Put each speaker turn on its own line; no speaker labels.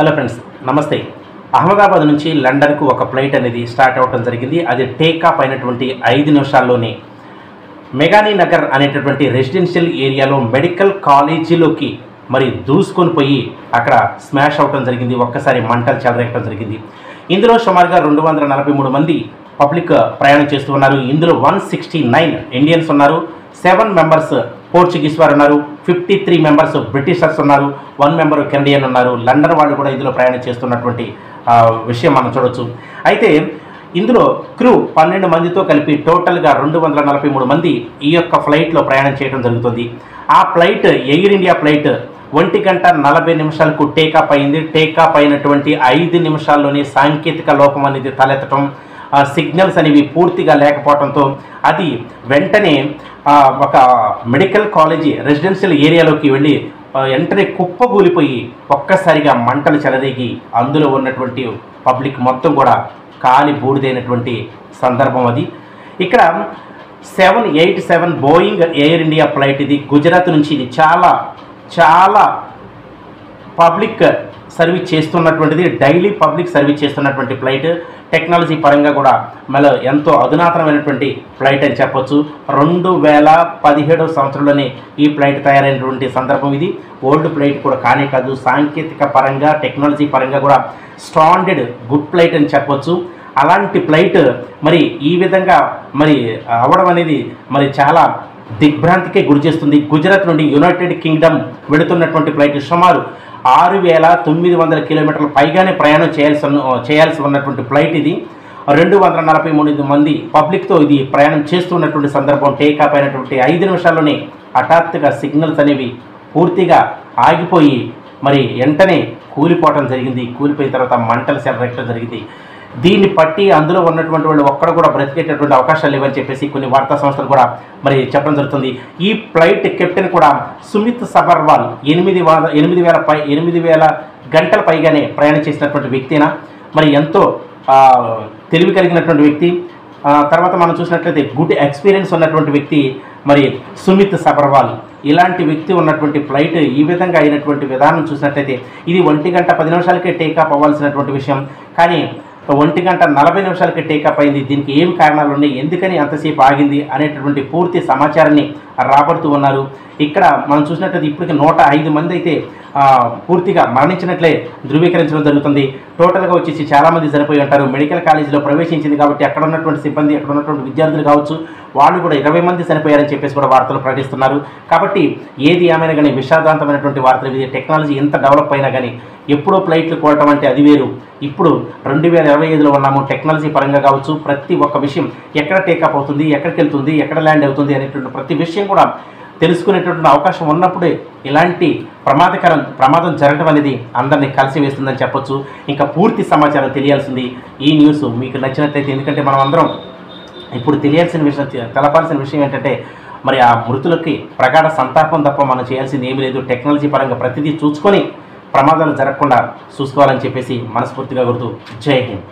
Hello friends, నమస్తే. అహ్మదాబాద్ నుంచి లండన్కు ఒక ఫ్లైట్ అనేది స్టార్ట్ అవ్వడం జరిగింది. అది టేకాఫ్ అయినటువంటి 5 నిమిషాల్లోనే మెగానీ నగర్ అనేటటువంటి రెసిడెన్షియల్ ఏరియాలో మెడికల్ కాలేజీలోకి మరి దూసుకొని పోయి అక్కడ స్మాష్ అవ్వడం జరిగింది. ఒక్కసారి మంటలు చెలరేగడం జరిగింది. ఇందులో సుమారుగా 243 మంది పబ్లిక్ ప్రయాణం చేస్తూ ఉన్నారు. ఇందులో 169 ఇండియన్స్ ఉన్నారు, 7 మెంబర్స్ పోర్చుగీస్ వారు ఉన్నారు, 53 మెంబర్స్ బ్రిటిషర్స్ ఉన్నారు, 1 మెంబర్ కెనడియన్ ఉన్నారు. లండన్ వాళ్ళు కూడా ఇందులో ప్రయాణం చేస్తున్నటువంటి విషయం మనం చూడవచ్చు. అయితే ఇందులో క్రూ 12 మందితో కలిపి టోటల్గా 243 మంది ఈ యొక్క ఫ్లైట్లో ప్రయాణం చేయడం జరుగుతుంది. ఆ flight Air India flight 1:40 takeoff అయింది. టేకాఫ్ అయినటువంటి 5 నిమిషాల్లోనే సాంకేతిక లోపం అనేది తలెత్తడం, సిగ్నల్స్ అనేవి పూర్తిగా లేకపోవడంతో అది వెంటనే ఒక మెడికల్ కాలేజీ రెసిడెన్షియల్ ఏరియాలోకి వెళ్ళి వెంటనే కుప్పగూలిపోయి ఒక్కసారిగా మంటలు చెలరేగి అందులో ఉన్నటువంటి పబ్లిక్ మొత్తం కూడా కాలి బూడిదైనటువంటి సందర్భం అది. ఇక్కడ 787 బోయింగ్ ఎయిర్ ఇండియా ఫ్లైట్ ఇది. గుజరాత్ నుంచి ఇది చాలా పబ్లిక్ సర్వీస్ చేస్తున్నటువంటిది, డైలీ పబ్లిక్ సర్వీస్ చేస్తున్నటువంటి ఫ్లైట్. టెక్నాలజీ పరంగా కూడా మళ్ళీ ఎంతో అధునాతనమైనటువంటి ఫ్లైట్ అని చెప్పొచ్చు. 2017 సంవత్సరంలోనే ఈ ఫ్లైట్ తయారైనటువంటి సందర్భం ఇది. ఓల్డ్ ఫ్లైట్ కూడా కానే కాదు, సాంకేతిక పరంగా టెక్నాలజీ పరంగా కూడా స్టాండర్డ్ గుడ్ ఫ్లైట్ అని చెప్పొచ్చు. అలాంటి ఫ్లైట్ మరి ఈ విధంగా మరి అవ్వడం అనేది మరి చాలా దిగ్భ్రాంతికే గురి చేస్తుంది. గుజరాత్ నుండి యునైటెడ్ కింగ్డమ్ వెళుతున్నటువంటి ఫ్లైట్ సుమారు 6,900 కిలోమీటర్ల పైగానే ప్రయాణం చేయాల్సి ఉన్నటువంటి ఫ్లైట్ ఇది. 243 మంది పబ్లిక్తో ఇది ప్రయాణం చేస్తున్నటువంటి సందర్భం. టేకాఫ్ అయినటువంటి 5 నిమిషాల్లోనే హఠాత్తుగా సిగ్నల్స్ అనేవి పూర్తిగా ఆగిపోయి మరి వెంటనే కూలిపోవటం జరిగింది. కూలిపోయిన తర్వాత మంటలు చెలరేగడం జరిగింది. దీన్ని పట్టి అందులో ఉన్నటువంటి వాళ్ళు ఒక్కడ కూడా బ్రతికేటటువంటి అవకాశాలు లేవని చెప్పేసి కొన్ని వార్తా సంస్థలు కూడా మరి చెప్పడం జరుగుతుంది. ఈ ఫ్లైట్ కెప్టెన్ కూడా సుమిత్ సబర్వాల్ 8,000 గంటల పైగానే ప్రయాణం చేసినటువంటి వ్యక్తినా, మరి ఎంతో తెలివి కలిగినటువంటి వ్యక్తి. తర్వాత మనం చూసినట్లయితే గుడ్ ఎక్స్పీరియన్స్ ఉన్నటువంటి వ్యక్తి మరి సుమిత్ సబర్వాల్. ఇలాంటి వ్యక్తి ఉన్నటువంటి ఫ్లైట్ ఈ విధంగా అయినటువంటి విధానం చూసినట్లయితే ఇది 1:10 టేకాఫ్ అవ్వాల్సినటువంటి విషయం, కానీ 1:40 టేకాఫ్ అయింది. దీనికి ఏం కారణాలు ఉన్నాయి, ఎందుకని అంతసేపు ఆగింది అనేటటువంటి పూర్తి సమాచారాన్ని రాబడుతూ ఉన్నారు. ఇక్కడ మనం చూసినట్లయితే ఇప్పటికి 105 మంది అయితే పూర్తిగా మరణించినట్లే ధృవీకరించడం జరుగుతుంది. టోటల్గా వచ్చేసి చాలామంది చనిపోయి ఉంటారు. మెడికల్ కాలేజీలో ప్రవేశించింది కాబట్టి అక్కడ ఉన్నటువంటి సిబ్బంది, అక్కడ ఉన్నటువంటి విద్యార్థులు కావచ్చు, వాళ్ళు కూడా 20 మంది చనిపోయారని చెప్పేసి కూడా వార్తలు ప్రకటిస్తున్నారు. కాబట్టి ఏది ఏమైనా కానీ విషాదాంతమైనటువంటి వార్తలు. ఇది టెక్నాలజీ ఎంత డెవలప్ అయినా కానీ ఎప్పుడో ఫ్లైట్లు కోవటం అంటే అది వేరు. ఇప్పుడు 2025లో ఉన్నాము. టెక్నాలజీ పరంగా కావచ్చు, ప్రతి ఒక్క విషయం ఎక్కడ టేకాఫ్ అవుతుంది, ఎక్కడికి వెళ్తుంది, ఎక్కడ ల్యాండ్ అవుతుంది అనేటువంటి ప్రతి విషయం కూడా తెలుసుకునేటటువంటి అవకాశం ఉన్నప్పుడే ఇలాంటి ప్రమాదం జరగడం అనేది అందరినీ కలిసి వేస్తుందని చెప్పొచ్చు. ఇంకా పూర్తి సమాచారం తెలియాల్సింది. ఈ న్యూస్ మీకు నచ్చినట్లయితే, ఎందుకంటే మనం అందరం ఇప్పుడు తెలపాల్సిన విషయం ఏంటంటే మరి ఆ మృతులకి ప్రగాఢ సంతాపం తప్ప మనం చేయాల్సింది ఏమీ లేదు. టెక్నాలజీ పరంగా ప్రతిదీ చూసుకొని ప్రమాదాలు జరగకుండా చూసుకోవాలని చెప్పేసి మనస్ఫూర్తిగా కోరుతూ జై హింద్.